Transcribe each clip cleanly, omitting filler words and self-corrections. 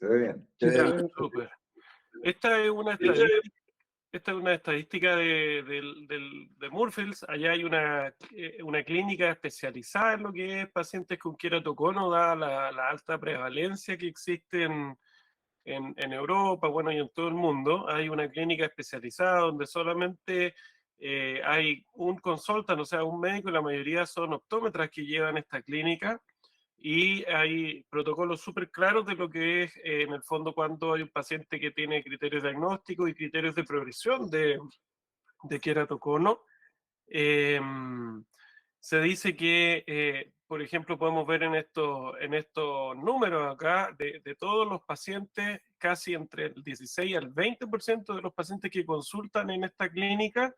Se ve bien. Súper. Esta es una estadística. Esta es una estadística de Murfields. Allá hay una clínica especializada en lo que es pacientes con queratocono, dada la alta prevalencia que existe en Europa, bueno, y en todo el mundo. Hay una clínica especializada donde solamente hay un consultant, o sea, un médico, y la mayoría son optómetras que llevan esta clínica. Y hay protocolos súper claros de lo que es, en el fondo, cuando hay un paciente que tiene criterios diagnósticos y criterios de progresión de queratocono. Eh, Se dice que, por ejemplo, podemos ver en estos números acá, de todos los pacientes, casi entre el 16 al 20% de los pacientes que consultan en esta clínica,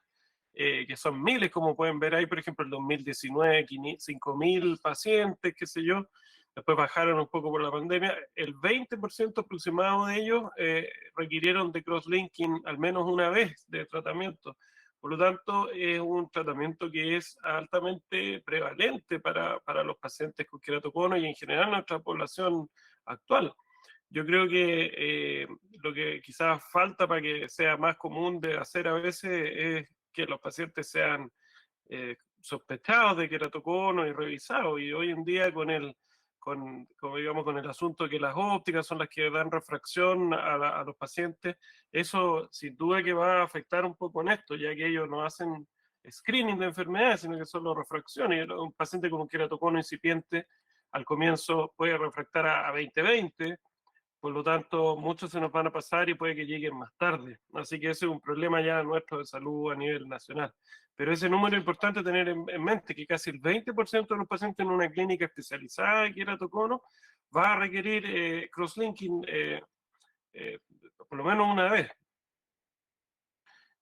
que son miles, como pueden ver ahí, por ejemplo, el 2019, 5.000 pacientes, qué sé yo, después bajaron un poco por la pandemia, el 20% aproximado de ellos requirieron de crosslinking al menos una vez de tratamiento. Por lo tanto, es un tratamiento que es altamente prevalente para los pacientes con queratocono y en general nuestra población actual. Yo creo que lo que quizás falta para que sea más común de hacer a veces es que los pacientes sean sospechados de queratocono y revisados. Y hoy en día digamos, con el asunto que las ópticas son las que dan refracción a los pacientes, eso sin duda que va a afectar un poco en esto, ya que ellos no hacen screening de enfermedades, sino que solo refracción. Y un paciente con un queratocono incipiente al comienzo puede refractar a 20/20. Por lo tanto, muchos se nos van a pasar y puede que lleguen más tarde. Así que ese es un problema ya nuestro de salud a nivel nacional. Pero ese número es importante tener en mente, que casi el 20% de los pacientes en una clínica especializada de queratocono va a requerir crosslinking eh, por lo menos una vez.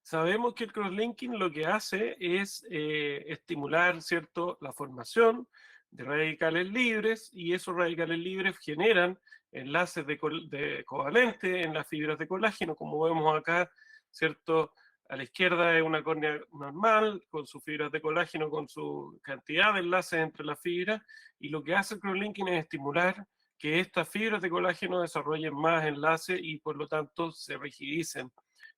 Sabemos que el crosslinking lo que hace es estimular, ¿cierto?, la formación de radicales libres, y esos radicales libres generan enlaces de covalentes en las fibras de colágeno, como vemos acá, ¿cierto? A la izquierda es una córnea normal, con sus fibras de colágeno, con su cantidad de enlaces entre las fibras, y lo que hace el crosslinking es estimular que estas fibras de colágeno desarrollen más enlaces y por lo tanto se rigidicen.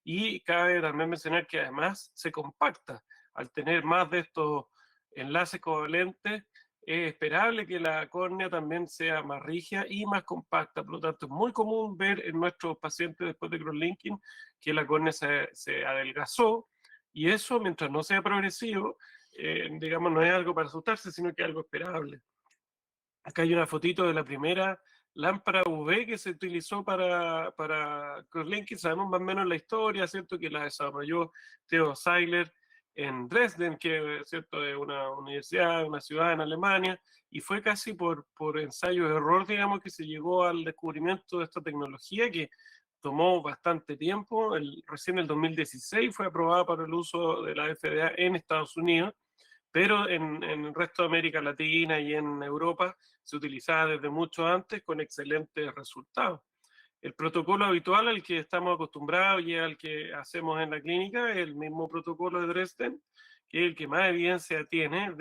Y cabe también mencionar que además se compacta. Al tener más de estos enlaces covalentes, es esperable que la córnea también sea más rígida y más compacta. Por lo tanto, es muy común ver en nuestros pacientes después de crosslinking que la córnea se adelgazó, y eso, mientras no sea progresivo, digamos, no es algo para asustarse, sino que es algo esperable. Acá hay una fotito de la primera lámpara UV que se utilizó para crosslinking. Sabemos más o menos la historia, ¿cierto? Que la desarrolló Theo Seiler en Dresden, que, ¿cierto?, es una universidad, una ciudad en Alemania, y fue casi por ensayo de error, digamos, que se llegó al descubrimiento de esta tecnología que tomó bastante tiempo. Recién en el 2016 fue aprobada para el uso de la FDA en Estados Unidos, pero en el resto de América Latina y en Europa se utilizaba desde mucho antes con excelentes resultados. El protocolo habitual al que estamos acostumbrados y al que hacemos en la clínica es el mismo protocolo de Dresden, que es el que más evidencia tiene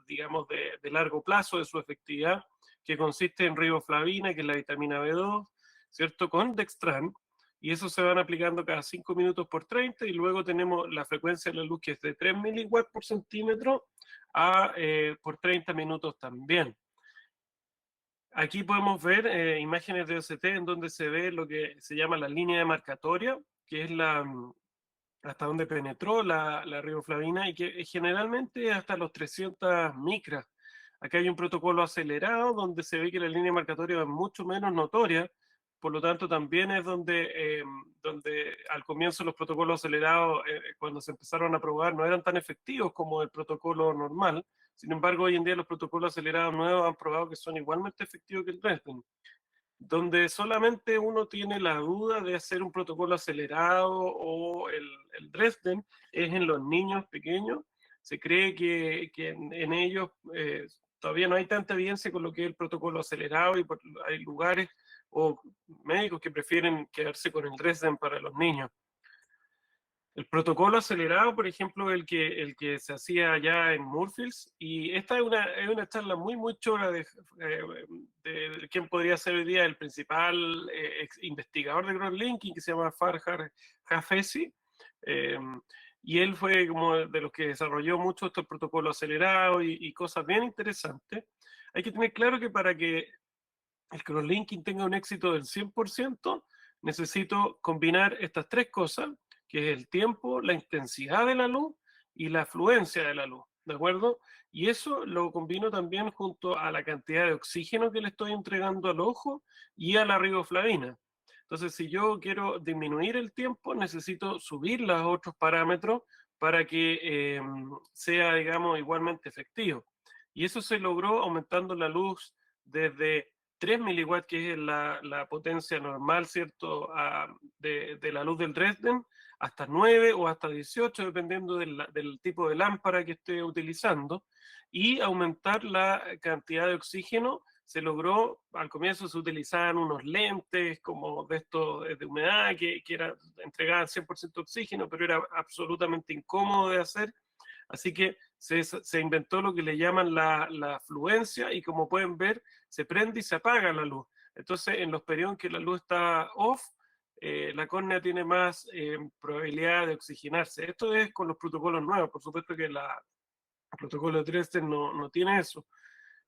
digamos, de largo plazo de su efectividad, que consiste en riboflavina, que es la vitamina B2, ¿cierto?, con Dextran, y eso se van aplicando cada 5 minutos por 30, y luego tenemos la frecuencia de la luz, que es de 3 miliwatts por centímetro por 30 minutos también. Aquí podemos ver imágenes de OCT en donde se ve lo que se llama la línea demarcatoria, que es hasta donde penetró la riboflavina, y que generalmente hasta los 300 micras. Acá hay un protocolo acelerado donde se ve que la línea demarcatoria es mucho menos notoria. Por lo tanto, también es donde al comienzo los protocolos acelerados, cuando se empezaron a probar, no eran tan efectivos como el protocolo normal. Sin embargo, hoy en día los protocolos acelerados nuevos han probado que son igualmente efectivos que el Dresden. Donde solamente uno tiene la duda de hacer un protocolo acelerado o el Dresden es en los niños pequeños. Se cree que en ellos todavía no hay tanta evidencia con lo que es el protocolo acelerado, y hay lugares o médicos que prefieren quedarse con el Dresden para los niños. El protocolo acelerado, por ejemplo, el que se hacía allá en Moorfields, y esta es una charla muy, muy chora de quién podría ser hoy día el principal investigador de crosslinking, que se llama Farhad Hafezi, eh, y él fue como de los que desarrolló mucho estos protocolos acelerados y cosas bien interesantes. Hay que tener claro que para que el crosslinking tenga un éxito del 100%, necesito combinar estas tres cosas, que es el tiempo, la intensidad de la luz y la afluencia de la luz, ¿de acuerdo? Y eso lo combino también junto a la cantidad de oxígeno que le estoy entregando al ojo y a la riboflavina. Entonces, si yo quiero disminuir el tiempo, necesito subir los otros parámetros para que sea, digamos, igualmente efectivo. Y eso se logró aumentando la luz desde 3 miliwatts, que es la potencia normal, ¿cierto?, de la luz del Dresden, hasta 9 o hasta 18, dependiendo del tipo de lámpara que esté utilizando, y aumentar la cantidad de oxígeno. Se logró, al comienzo se utilizaban unos lentes como de estos de humedad que entregaban 100% oxígeno, pero era absolutamente incómodo de hacer. Así que se inventó lo que le llaman la fluencia, y como pueden ver, se prende y se apaga la luz. Entonces, en los periodos en que la luz está off, la córnea tiene más probabilidad de oxigenarse. Esto es con los protocolos nuevos. Por supuesto que el protocolo de Dresden no tiene eso.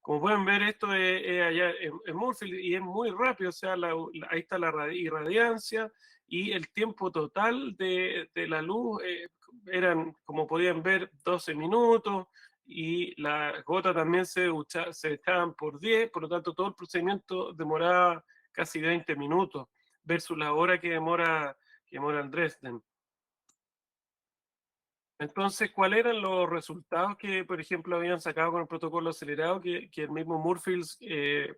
Como pueden ver, esto es allá en Moorfields, y es muy rápido. O sea, ahí está la irradiancia y el tiempo total de la luz. Eran, como podían ver, 12 minutos, y las gotas también se echaban por 10, por lo tanto todo el procedimiento demoraba casi 20 minutos versus la hora que demora el Dresden. Entonces, ¿cuáles eran los resultados que, por ejemplo, habían sacado con el protocolo acelerado que el mismo Moorfields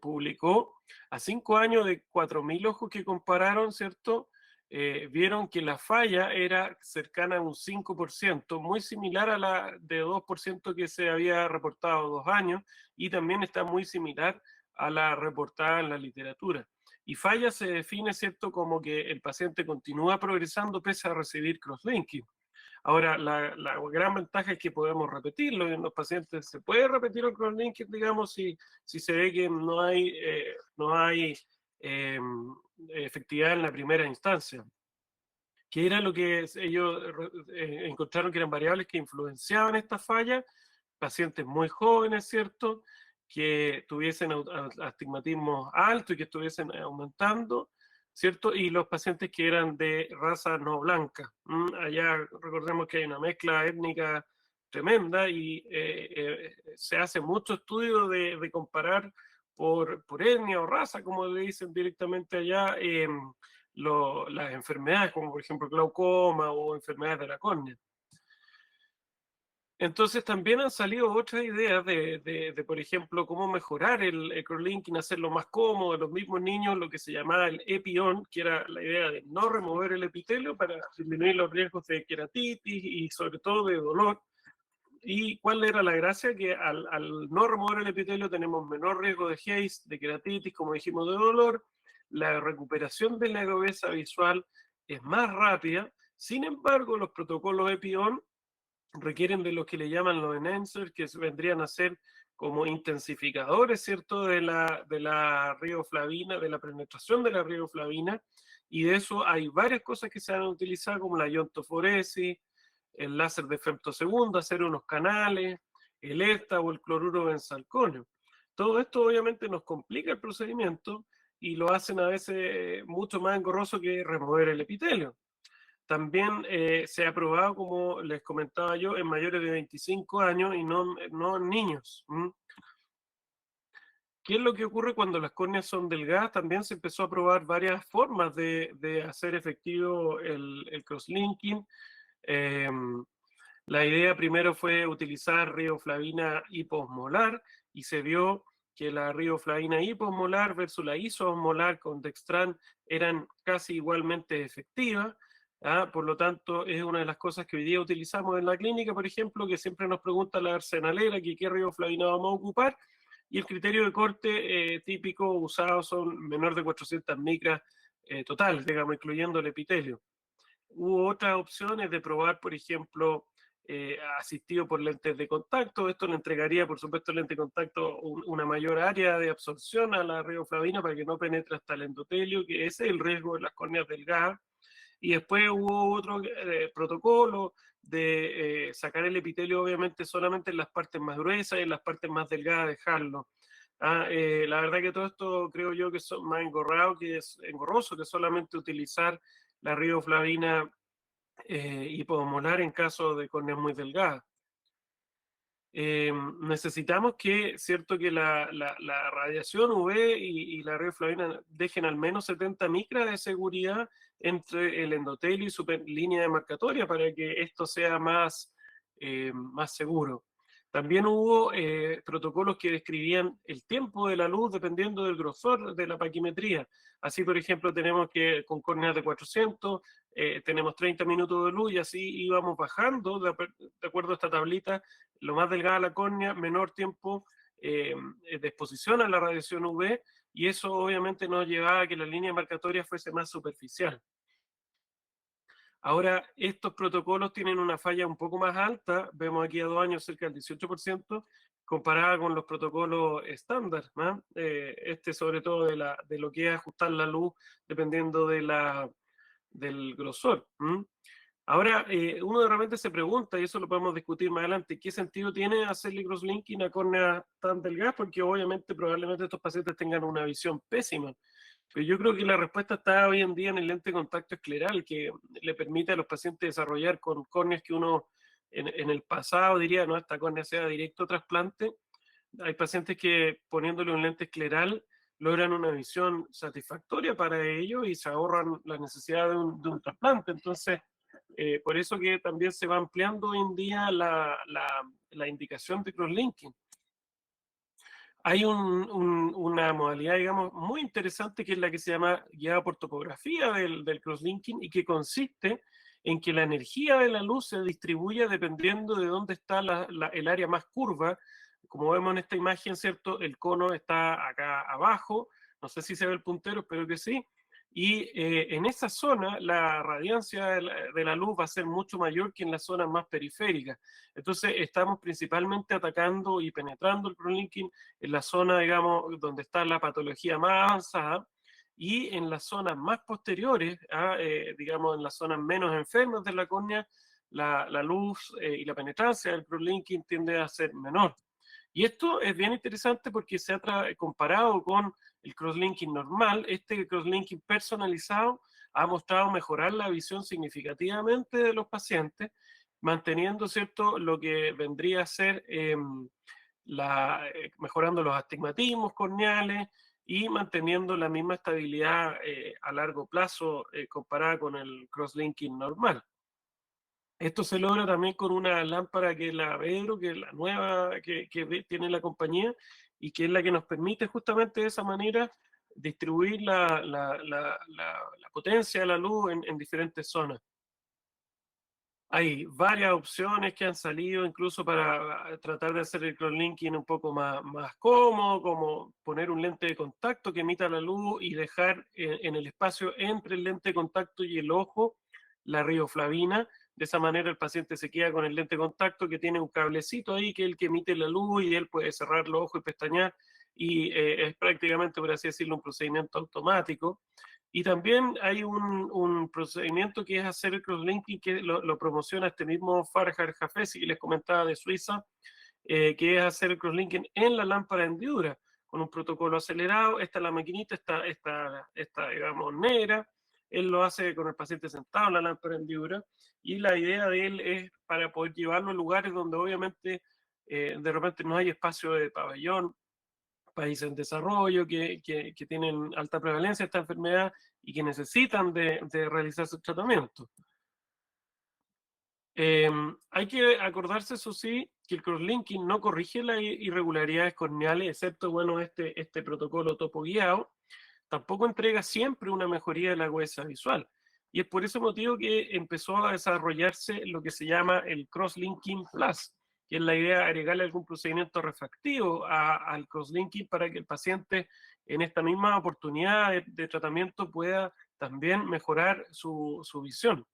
publicó? A 5 años de 4.000 ojos que compararon, ¿cierto? Vieron que la falla era cercana a un 5%, muy similar a la de 2% que se había reportado 2 años, y también está muy similar a la reportada en la literatura. Y falla se define, ¿cierto?, como que el paciente continúa progresando pese a recibir crosslinking. Ahora, la gran ventaja es que podemos repetirlo en los pacientes. Se puede repetir el crosslinking, digamos, si se ve que no hay efectividad en la primera instancia. ¿Qué era lo que ellos encontraron que eran variables que influenciaban esta falla? Pacientes muy jóvenes, ¿cierto?, que tuviesen astigmatismo alto y que estuviesen aumentando, ¿cierto? Y los pacientes que eran de raza no blanca. Allá recordemos que hay una mezcla étnica tremenda, y se hace mucho estudio de comparar por etnia o raza, como le dicen directamente allá, las enfermedades, como por ejemplo glaucoma o enfermedades de la córnea. Entonces también han salido otras ideas por ejemplo, cómo mejorar el crosslinking, hacerlo más cómodo a los mismos niños, lo que se llamaba el EPI-ON, que era la idea de no remover el epitelio para disminuir los riesgos de queratitis y sobre todo de dolor. ¿Y cuál era la gracia? Que al no remover el epitelio tenemos menor riesgo de Haze, de queratitis, como dijimos, de dolor. La recuperación de la agudeza visual es más rápida. Sin embargo, los protocolos EPI-ON requieren de lo que le llaman los enhancers, que vendrían a ser como intensificadores, ¿cierto?, de la riboflavina, de la penetración de la riboflavina, y de eso hay varias cosas que se han utilizado, como la iontoforesis, el láser de femtosegundo, hacer unos canales, el ETA o el cloruro benzalconio. Todo esto obviamente nos complica el procedimiento y lo hacen a veces mucho más engorroso que remover el epitelio. También se ha probado, como les comentaba yo, en mayores de 25 años y no en niños. ¿Qué es lo que ocurre cuando las córneas son delgadas? También se empezó a probar varias formas de hacer efectivo el crosslinking. La idea primero fue utilizar riboflavina hiposmolar, y se vio que la riboflavina hiposmolar versus la isosmolar con Dextran eran casi igualmente efectivas. Por lo tanto, es una de las cosas que hoy día utilizamos en la clínica, por ejemplo, que siempre nos pregunta la arsenalera que qué riboflavina vamos a ocupar, y el criterio de corte típico usado son menor de 400 micras total, digamos, incluyendo el epitelio. Hubo otras opciones de probar, por ejemplo, asistido por lentes de contacto. Esto le entregaría, por supuesto, el lente de contacto una mayor área de absorción a la riboflavina para que no penetre hasta el endotelio, que ese es el riesgo de las córneas delgadas. Y después hubo otro protocolo de sacar el epitelio, obviamente, solamente en las partes más gruesas y en las partes más delgadas dejarlo. La verdad que todo esto creo yo que es más engorroso que solamente utilizar la riboflavina hipomolar en caso de córneas muy delgadas. Necesitamos que, cierto, que la radiación UV y la riboflavina dejen al menos 70 micras de seguridad entre el endotelio y su línea demarcatoria para que esto sea más seguro. También hubo protocolos que describían el tiempo de la luz dependiendo del grosor de la paquimetría. Así, por ejemplo, tenemos que con córneas de 400 tenemos 30 minutos de luz y así íbamos bajando de acuerdo a esta tablita. Lo más delgada la córnea, menor tiempo de exposición a la radiación UV, y eso obviamente nos llevaba a que la línea marcatoria fuese más superficial. Ahora, estos protocolos tienen una falla un poco más alta, vemos aquí a 2 años cerca del 18%, comparada con los protocolos estándar, ¿no? Sobre todo de lo que es ajustar la luz dependiendo del grosor. ¿Mm? Ahora, uno de repente se pregunta, y eso lo podemos discutir más adelante, ¿qué sentido tiene hacerle crosslinking a córneas tan delgadas? Porque obviamente, probablemente estos pacientes tengan una visión pésima. Pero yo creo que la respuesta está hoy en día en el lente de contacto escleral, que le permite a los pacientes desarrollar con córneas que uno en el pasado diría, no, esta córnea sea directo trasplante. Hay pacientes que poniéndole un lente escleral logran una visión satisfactoria para ellos y se ahorran la necesidad de un trasplante. Entonces, por eso que también se va ampliando hoy en día la indicación de crosslinking. Hay una modalidad, digamos, muy interesante que es la que se llama guiada por topografía del crosslinking y que consiste en que la energía de la luz se distribuye dependiendo de dónde está el área más curva. Como vemos en esta imagen, ¿cierto? El cono está acá abajo, no sé si se ve el puntero, espero que sí, y en esa zona la radiancia de la luz va a ser mucho mayor que en las zonas más periféricas. Entonces estamos principalmente atacando y penetrando el crosslinking en la zona, digamos, donde está la patología más avanzada, y en las zonas más posteriores, digamos, en las zonas menos enfermas de la córnea, la luz y la penetrancia del crosslinking tiende a ser menor. Y esto es bien interesante porque se ha comparado con el crosslinking normal. Este crosslinking personalizado ha mostrado mejorar la visión significativamente de los pacientes, manteniendo, ¿cierto?, lo que vendría a ser mejorando los astigmatismos corneales y manteniendo la misma estabilidad a largo plazo comparada con el crosslinking normal. Esto se logra también con una lámpara que es la Vedro, que es la nueva que tiene la compañía y que es la que nos permite justamente de esa manera distribuir la potencia de la luz en diferentes zonas. Hay varias opciones que han salido incluso para tratar de hacer el crosslinking un poco más cómodo, como poner un lente de contacto que emita la luz y dejar en el espacio entre el lente de contacto y el ojo la riboflavina. De esa manera el paciente se queda con el lente de contacto que tiene un cablecito ahí que es el que emite la luz y él puede cerrar los ojos y pestañear y es prácticamente, por así decirlo, un procedimiento automático. Y también hay un procedimiento que es hacer el crosslinking que lo promociona este mismo Farhad Hafezi que les comentaba de Suiza, que es hacer el crosslinking en la lámpara de hendidura con un protocolo acelerado. Esta es la maquinita, esta digamos negra. Él lo hace con el paciente sentado en la lámpara de hendidura y la idea de él es para poder llevarlo a lugares donde obviamente de repente no hay espacio de pabellón, países en desarrollo que tienen alta prevalencia de esta enfermedad y que necesitan de realizar su tratamiento. Hay que acordarse, eso sí, que el crosslinking no corrige las irregularidades corneales, excepto, bueno, este protocolo topo guiado. Tampoco entrega siempre una mejoría de la agudeza visual. Y es por ese motivo que empezó a desarrollarse lo que se llama el crosslinking plus, que es la idea de agregarle algún procedimiento refractivo al crosslinking para que el paciente en esta misma oportunidad de tratamiento pueda también mejorar su visión.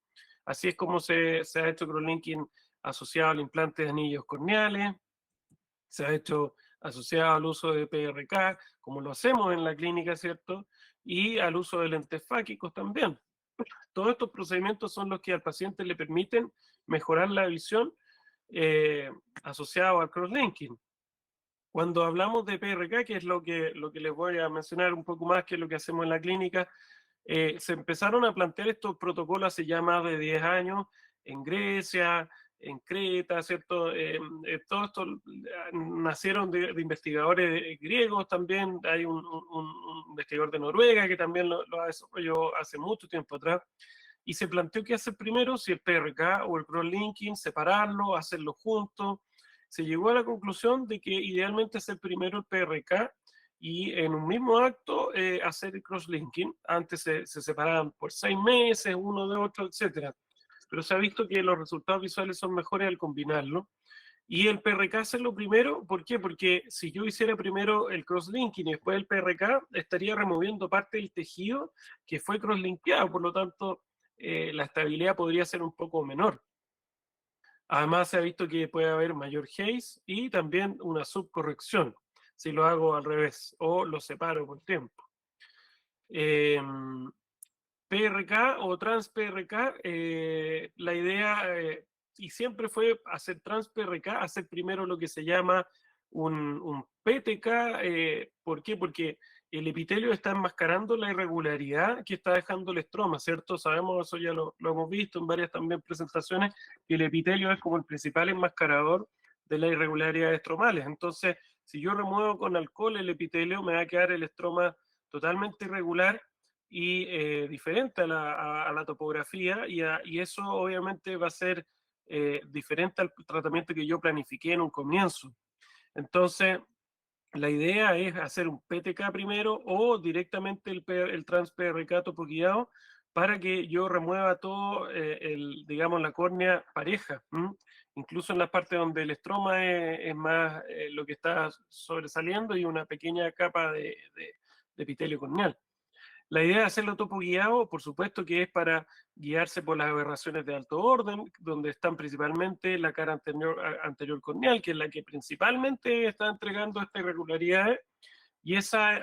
Así es como se ha hecho crosslinking asociado al implante de anillos corneales, se ha hecho asociado al uso de PRK, como lo hacemos en la clínica, ¿cierto? Y al uso de lentes fáquicos también. Todos estos procedimientos son los que al paciente le permiten mejorar la visión asociado al crosslinking. Cuando hablamos de PRK, que es lo que les voy a mencionar un poco más, que es lo que hacemos en la clínica, se empezaron a plantear estos protocolos hace ya más de 10 años en Grecia, en Creta, ¿cierto? Todo esto nacieron de investigadores griegos también. Hay un investigador de Noruega que también lo desarrolló hace mucho tiempo atrás. Y se planteó qué hacer primero, si el PRK o el crosslinking, separarlo, hacerlo juntos. Se llegó a la conclusión de que idealmente hacer primero el PRK y en un mismo acto hacer el crosslinking. Antes se separaban por 6 meses, uno de otro, etc. Pero se ha visto que los resultados visuales son mejores al combinarlo. Y el PRK hacerlo primero, ¿por qué? Porque si yo hiciera primero el crosslinking y después el PRK, estaría removiendo parte del tejido que fue crosslinkeado, por lo tanto, la estabilidad podría ser un poco menor. Además, se ha visto que puede haber mayor haze y también una subcorrección, si lo hago al revés o lo separo por tiempo. PRK o trans-PRK, la idea, y siempre fue hacer trans-PRK, hacer primero lo que se llama un PTK. ¿Por qué? Porque el epitelio está enmascarando la irregularidad que está dejando el estroma, ¿cierto? Sabemos, eso ya lo hemos visto en varias también presentaciones, que el epitelio es como el principal enmascarador de las irregularidades estromales. Entonces, si yo remuevo con alcohol el epitelio, me va a quedar el estroma totalmente irregular y diferente a la topografía, y eso obviamente va a ser diferente al tratamiento que yo planifiqué en un comienzo. Entonces, la idea es hacer un PTK primero o directamente el trans-PRK topoguiado para que yo remueva todo, digamos, la córnea pareja, incluso en la parte donde el estroma es más lo que está sobresaliendo y una pequeña capa de epitelio corneal. La idea de hacerlo topo guiado, por supuesto que es para guiarse por las aberraciones de alto orden, donde están principalmente la cara anterior corneal, que es la que principalmente está entregando estas irregularidades, y esas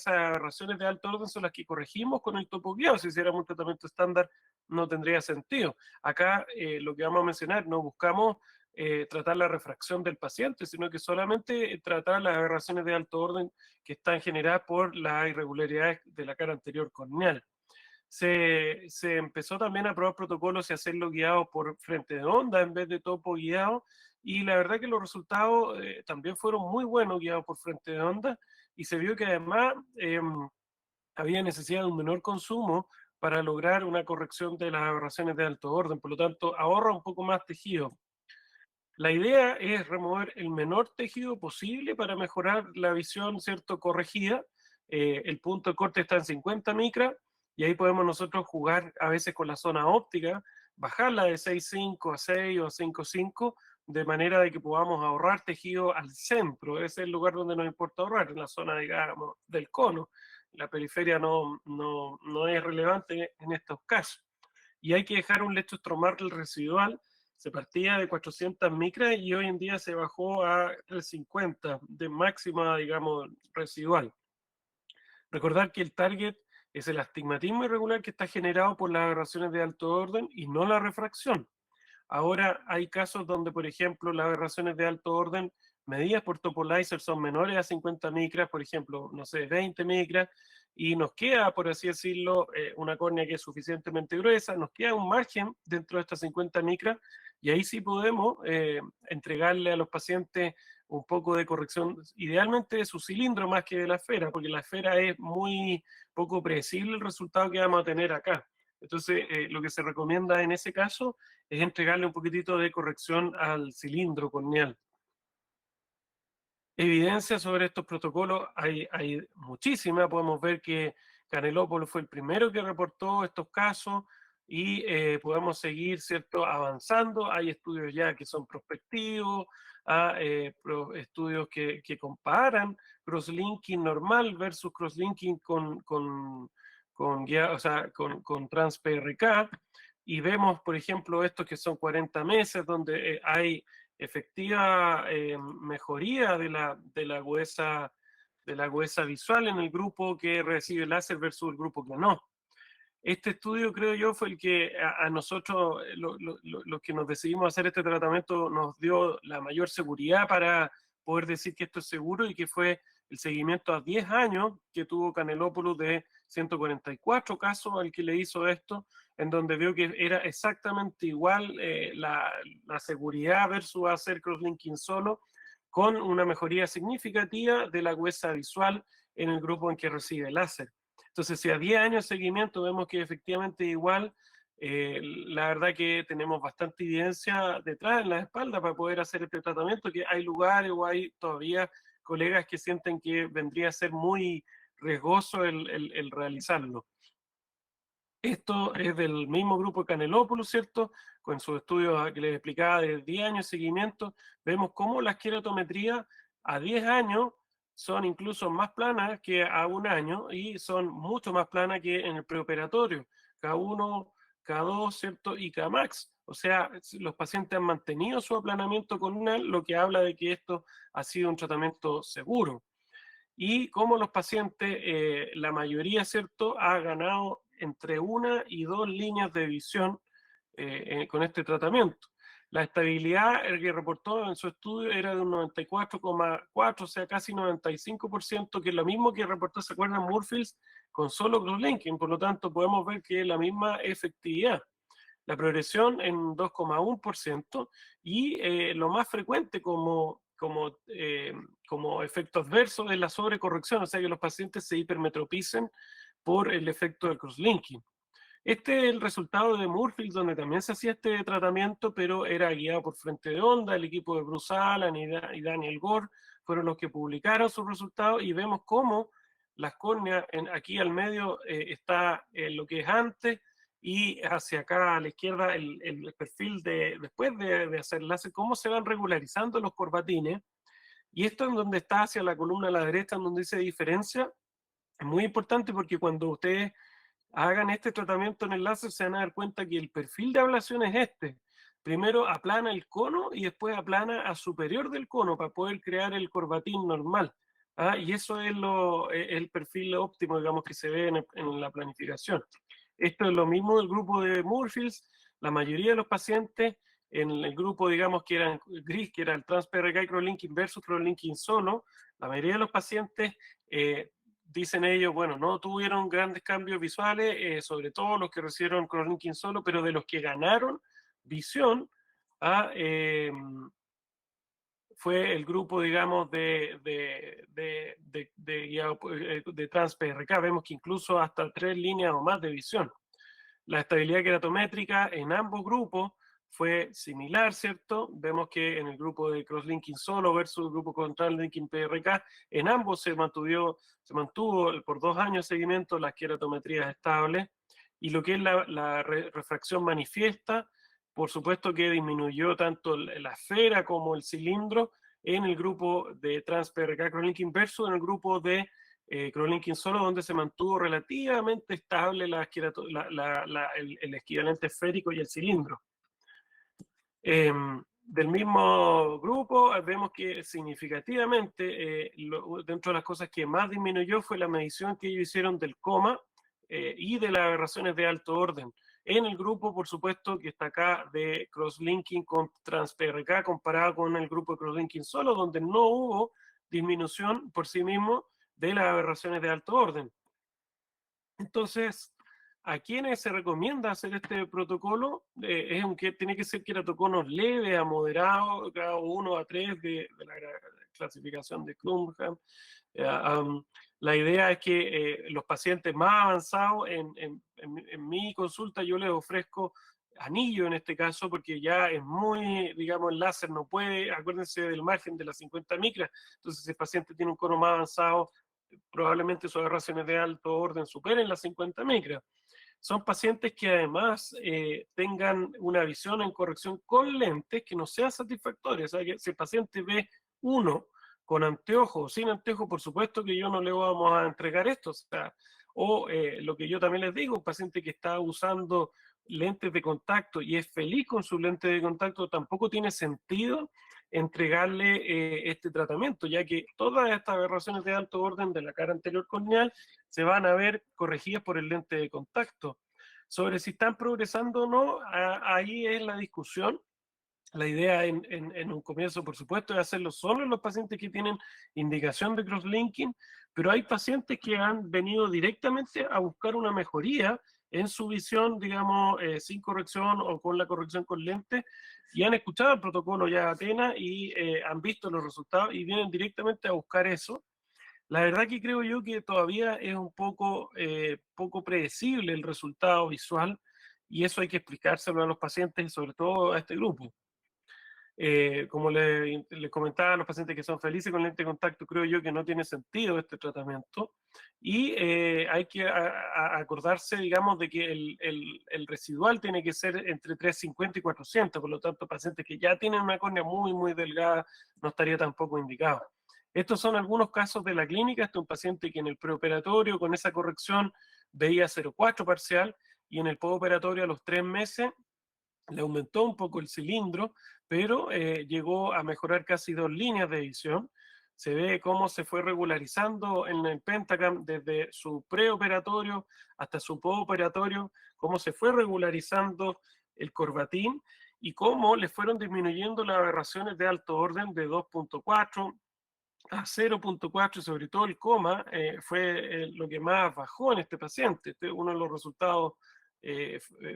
aberraciones de alto orden son las que corregimos con el topo guiado. Si hiciéramos un tratamiento estándar, no tendría sentido. Acá lo que vamos a mencionar, no buscamos tratar la refracción del paciente, sino que solamente tratar las aberraciones de alto orden que están generadas por las irregularidades de la cara anterior corneal. Se empezó también a probar protocolos y hacerlo guiado por frente de onda en vez de topo guiado, y la verdad que los resultados también fueron muy buenos guiados por frente de onda, y se vio que además había necesidad de un menor consumo para lograr una corrección de las aberraciones de alto orden, por lo tanto ahorra un poco más tejido. La idea es remover el menor tejido posible para mejorar la visión, ¿cierto?, corregida. El punto de corte está en 50 micras y ahí podemos nosotros jugar a veces con la zona óptica, bajarla de 6,5 a 6 o a 5,5, de manera de que podamos ahorrar tejido al centro. Ese es el lugar donde nos importa ahorrar, en la zona, digamos, del cono. La periferia no es relevante en estos casos. Y hay que dejar un lecho estromal residual. Se partía de 400 micras y hoy en día se bajó a 350 de máxima, digamos, residual. Recordar que el target es el astigmatismo irregular que está generado por las aberraciones de alto orden y no la refracción. Ahora hay casos donde, por ejemplo, las aberraciones de alto orden medidas por Topolyzer son menores a 50 micras, por ejemplo, no sé, 20 micras, y nos queda, por así decirlo, una córnea que es suficientemente gruesa, nos queda un margen dentro de estas 50 micras, y ahí sí podemos entregarle a los pacientes un poco de corrección, idealmente de su cilindro más que de la esfera, porque la esfera es muy poco predecible el resultado que vamos a tener acá. Entonces, lo que se recomienda en ese caso es entregarle un poquitito de corrección al cilindro corneal. Evidencia sobre estos protocolos hay muchísima. Podemos ver que Canelopoulos fue el primero que reportó estos casos y podemos seguir, ¿cierto?, avanzando. Hay estudios ya que son prospectivos, estudios que comparan crosslinking normal versus crosslinking con trans-PRK. y vemos, por ejemplo, estos que son 40 meses, donde hay efectiva mejoría de la agudeza visual en el grupo que recibe láser versus el grupo que no. Este estudio, creo yo, fue el que a nosotros, los que nos decidimos hacer este tratamiento, nos dio la mayor seguridad para poder decir que esto es seguro, y que fue el seguimiento a 10 años que tuvo Canelopoulos de 144 casos al que le hizo esto, en donde vio que era exactamente igual la seguridad versus hacer crosslinking solo, con una mejoría significativa de la agudeza visual en el grupo en que recibe láser. Entonces, si a 10 años de seguimiento vemos que efectivamente igual, la verdad que tenemos bastante evidencia detrás en la espalda para poder hacer este tratamiento, que hay lugares o hay todavía colegas que sienten que vendría a ser muy riesgoso el realizarlo. Esto es del mismo grupo Canelopoulos, ¿cierto? Con sus estudios que les explicaba de 10 años de seguimiento, vemos cómo las queratometrías a 10 años son incluso más planas que a un año, y son mucho más planas que en el preoperatorio, K1, K2, ¿cierto? Y Kmax. O sea, los pacientes han mantenido su aplanamiento columnal, lo que habla de que esto ha sido un tratamiento seguro. Y como los pacientes, la mayoría, ¿cierto?, ha ganado entre 1 y 2 líneas de visión con este tratamiento. La estabilidad que reportó en su estudio era de un 94,4, o sea, casi 95%, que es lo mismo que reportó, ¿se acuerdan?, Moorfields con solo crosslinking. Por lo tanto, podemos ver que es la misma efectividad. La progresión en 2,1%, y lo más frecuente como efecto adverso es la sobrecorrección, o sea que los pacientes se hipermetropicen por el efecto del crosslinking. Este es el resultado de Moorfields, donde también se hacía este tratamiento, pero era guiado por Frente de Onda. El equipo de Bruce Allen y Daniel Gore fueron los que publicaron sus resultados, y vemos cómo las córneas, aquí al medio está lo que es antes, y hacia acá a la izquierda el perfil después de hacer láser, cómo se van regularizando los corbatines. Y esto en donde está hacia la columna a la derecha, en donde dice diferencia, es muy importante, porque cuando ustedes hagan este tratamiento en el láser se van a dar cuenta que el perfil de ablación es este. Primero aplana el cono y después aplana a superior del cono para poder crear el corbatín normal. Y eso es el perfil óptimo, digamos, que se ve en la planificación. Esto es lo mismo del grupo de Moorfields. La mayoría de los pacientes en el grupo, digamos, que eran gris, que era el trans-PRK y crosslinking versus crosslinking solo, la mayoría de los pacientes, dicen ellos, bueno, no tuvieron grandes cambios visuales, sobre todo los que recibieron crosslinking solo, pero de los que ganaron visión, fue el grupo, digamos, de trans-PRK. Vemos que incluso hasta 3 líneas o más de visión. La estabilidad queratométrica en ambos grupos fue similar, ¿cierto? Vemos que en el grupo de crosslinking solo versus el grupo con translinking PRK, en ambos se mantuvo por 2 años de seguimiento las queratometrías estables, y lo que es la refracción manifiesta, por supuesto que disminuyó tanto la esfera como el cilindro en el grupo de trans-PRK crosslinking versus en el grupo de crosslinking solo, donde se mantuvo relativamente estable el equivalente esférico y el cilindro. Del mismo grupo vemos que significativamente dentro de las cosas que más disminuyó fue la medición que ellos hicieron del coma y de las aberraciones de alto orden en el grupo, por supuesto, que está acá de crosslinking con trans-PRK, comparado con el grupo de crosslinking solo, donde no hubo disminución por sí mismo de las aberraciones de alto orden. Entonces, ¿a quiénes se recomienda hacer este protocolo? Es un que tiene que ser queratoconos leves a moderados, grado 1 a 3 de la clasificación de Cunningham. La idea es que los pacientes más avanzados, en mi consulta yo les ofrezco anillo en este caso, porque ya es muy, digamos, el láser no puede, acuérdense del margen de las 50 micras, entonces si el paciente tiene un cono más avanzado, probablemente sus aberraciones de alto orden superen las 50 micras. Son pacientes que además tengan una visión en corrección con lentes que no sea satisfactoria. O sea, que si el paciente ve uno con anteojo o sin anteojo, por supuesto que yo no le vamos a entregar esto. O sea, lo que yo también les digo, un paciente que está usando lentes de contacto y es feliz con sus lentes de contacto, tampoco tiene sentido entregarle este tratamiento, ya que todas estas aberraciones de alto orden de la cara anterior corneal se van a ver corregidas por el lente de contacto. Sobre si están progresando o no, ahí es la discusión. La idea en un comienzo, por supuesto, es hacerlo solo en los pacientes que tienen indicación de crosslinking, pero hay pacientes que han venido directamente a buscar una mejoría en su visión, digamos, sin corrección o con la corrección con lente, y han escuchado el protocolo ya de Atenas y han visto los resultados y vienen directamente a buscar eso. La verdad que creo yo que todavía es un poco predecible el resultado visual, y eso hay que explicárselo a los pacientes y sobre todo a este grupo. Como les comentaba a los pacientes que son felices con lente de contacto, creo yo que no tiene sentido este tratamiento, y hay que acordarse, digamos, de que el residual tiene que ser entre 350 y 400, por lo tanto, pacientes que ya tienen una córnea muy, muy delgada no estaría tampoco indicado. Estos son algunos casos de la clínica. Este es un paciente que en el preoperatorio con esa corrección veía 0,4 parcial, y en el postoperatorio a los 3 meses le aumentó un poco el cilindro, pero llegó a mejorar casi 2 líneas de visión. Se ve cómo se fue regularizando en el Pentacam desde su preoperatorio hasta su postoperatorio, cómo se fue regularizando el corbatín y cómo le fueron disminuyendo las aberraciones de alto orden de 2,4 a 0,4, y sobre todo el coma fue lo que más bajó en este paciente. Este es uno de los resultados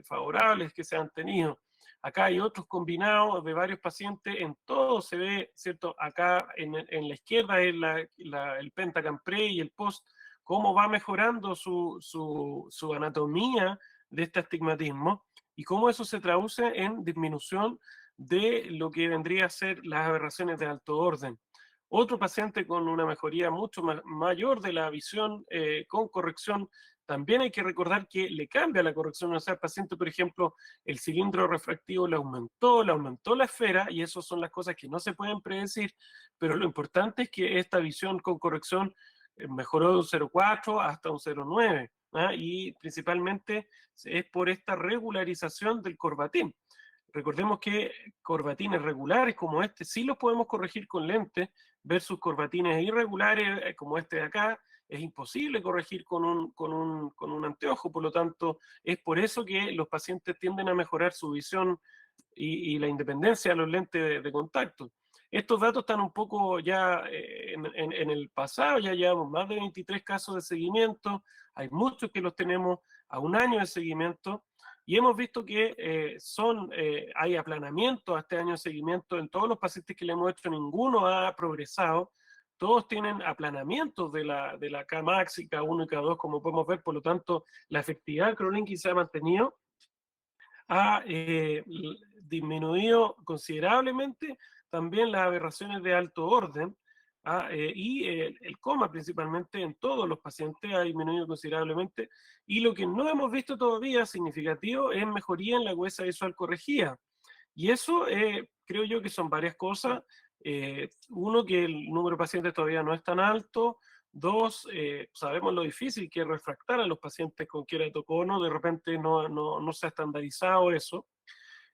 favorables que se han tenido. Acá hay otros combinados de varios pacientes, en todo se ve, ¿cierto? Acá en la izquierda es el Pentacam pre y el post, cómo va mejorando su anatomía de este astigmatismo y cómo eso se traduce en disminución de lo que vendría a ser las aberraciones de alto orden. Otro paciente con una mejoría mucho mayor de la visión con corrección, también hay que recordar que le cambia la corrección. O sea, el paciente, por ejemplo, el cilindro refractivo le aumentó la esfera, y eso son las cosas que no se pueden predecir, pero lo importante es que esta visión con corrección mejoró de un 0,4 hasta un 0,9, y principalmente es por esta regularización del corbatín. Recordemos que corbatines regulares como este sí los podemos corregir con lentes, versus corbatines irregulares como este de acá es imposible corregir con un anteojo. Por lo tanto, es por eso que los pacientes tienden a mejorar su visión y la independencia de los lentes de contacto. Estos datos están un poco ya en el pasado, ya llevamos más de 23 casos de seguimiento, hay muchos que los tenemos a un año de seguimiento, y hemos visto que hay aplanamiento a este año de seguimiento en todos los pacientes que le hemos hecho. Ninguno ha progresado, todos tienen aplanamientos de la Kmax y K1 y K2, como podemos ver. Por lo tanto, la efectividad del crosslinking se ha mantenido, ha disminuido considerablemente también las aberraciones de alto orden, y el coma principalmente en todos los pacientes ha disminuido considerablemente, y lo que no hemos visto todavía significativo es mejoría en la agudeza visual corregida. Y eso creo yo que son varias cosas. Uno, que el número de pacientes todavía no es tan alto. Dos, sabemos lo difícil que es refractar a los pacientes con queratocono. De repente no se ha estandarizado eso.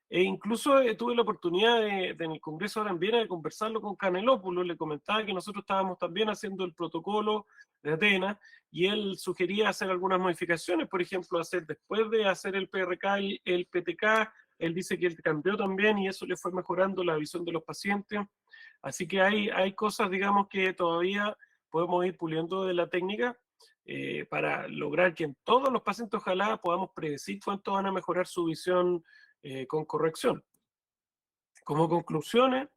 E incluso tuve la oportunidad en el Congreso ahora en Viena de conversarlo con Canelopoulos. Le comentaba que nosotros estábamos también haciendo el protocolo de Atenas, y él sugería hacer algunas modificaciones, por ejemplo, hacer después de hacer el PRK el PTK. Él dice que él cambió también y eso le fue mejorando la visión de los pacientes. Así que hay cosas, digamos, que todavía podemos ir puliendo de la técnica para lograr que en todos los pacientes ojalá podamos predecir cuánto van a mejorar su visión con corrección. Como conclusiones,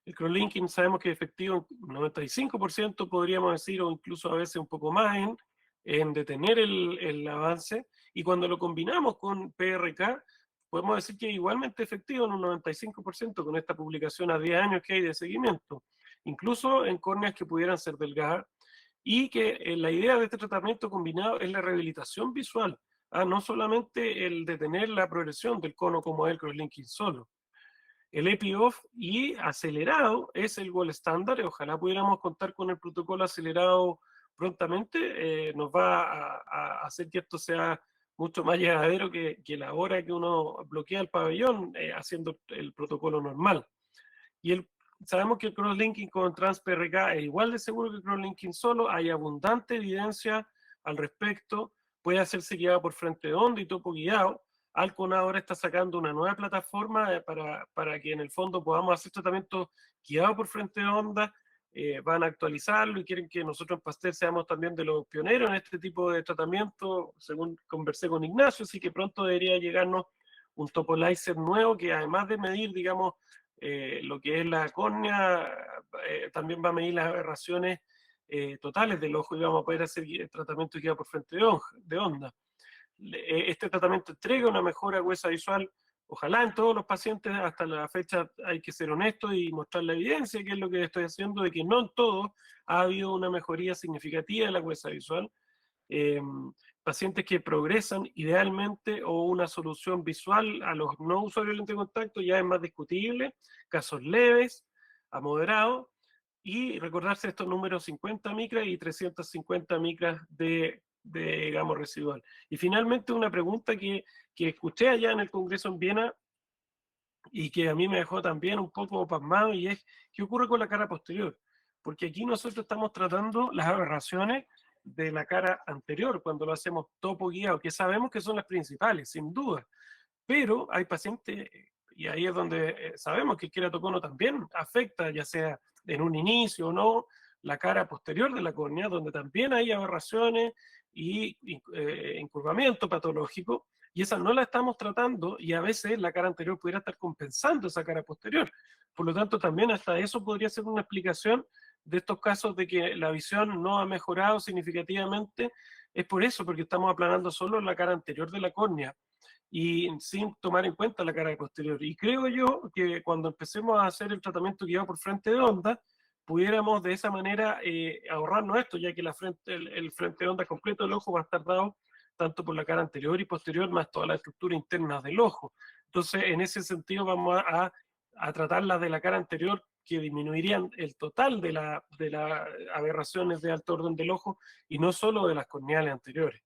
el crosslinking sabemos que es efectivo en 95%, podríamos decir, o incluso a veces un poco más en detener el avance, y cuando lo combinamos con PRK, podemos decir que es igualmente efectivo en un 95% con esta publicación a 10 años que hay de seguimiento, incluso en córneas que pudieran ser delgadas, y que la idea de este tratamiento combinado es la rehabilitación visual, no solamente el detener la progresión del cono como es el crosslinking solo. El EPI-OFF y acelerado es el gold estándar. Ojalá pudiéramos contar con el protocolo acelerado prontamente. Nos va a hacer que esto sea mucho más llevadero que la hora que uno bloquea el pabellón haciendo el protocolo normal. Y sabemos que el crosslinking con TransPRK es igual de seguro que el crosslinking solo, hay abundante evidencia al respecto, puede hacerse guiado por frente de onda y topo guiado. Alcon ahora está sacando una nueva plataforma para que en el fondo podamos hacer tratamientos guiados por frente de onda, van a actualizarlo y quieren que nosotros en Pastel seamos también de los pioneros en este tipo de tratamiento, según conversé con Ignacio, así que pronto debería llegarnos un topolizer nuevo que además de medir, digamos, lo que es la córnea, también va a medir las aberraciones totales del ojo y vamos a poder hacer tratamiento guiado por frente de onda. Este tratamiento entrega una mejora gruesa visual, ojalá en todos los pacientes. Hasta la fecha hay que ser honesto y mostrar la evidencia, que es lo que estoy haciendo, de que no en todos ha habido una mejoría significativa de la gruesa visual. Pacientes que progresan idealmente o una solución visual a los no usuarios de lente de contacto ya es más discutible, casos leves a moderados, y recordarse estos números 50 micras y 350 micras digamos, residual. Y finalmente una pregunta que escuché allá en el Congreso en Viena y que a mí me dejó también un poco pasmado, y es, ¿qué ocurre con la cara posterior? Porque aquí nosotros estamos tratando las aberraciones de la cara anterior cuando lo hacemos topo guiado, que sabemos que son las principales, sin duda, pero hay pacientes, y ahí es donde sabemos que el queratocono también afecta, ya sea en un inicio o no, la cara posterior de la córnea, donde también hay aberraciones y encurvamiento patológico, y esa no la estamos tratando, y a veces la cara anterior pudiera estar compensando esa cara posterior. Por lo tanto, también hasta eso podría ser una explicación de estos casos de que la visión no ha mejorado significativamente. Es por eso, porque estamos aplanando solo la cara anterior de la córnea y sin tomar en cuenta la cara posterior. Y creo yo que cuando empecemos a hacer el tratamiento guiado por frente de onda, pudiéramos de esa manera ahorrarnos esto, ya que el frente de onda completo del ojo va a estar dado tanto por la cara anterior y posterior, más toda la estructura interna del ojo. Entonces, en ese sentido, vamos a tratar las de la cara anterior, que disminuirían el total de las aberraciones de alto orden del ojo y no solo de las corneales anteriores.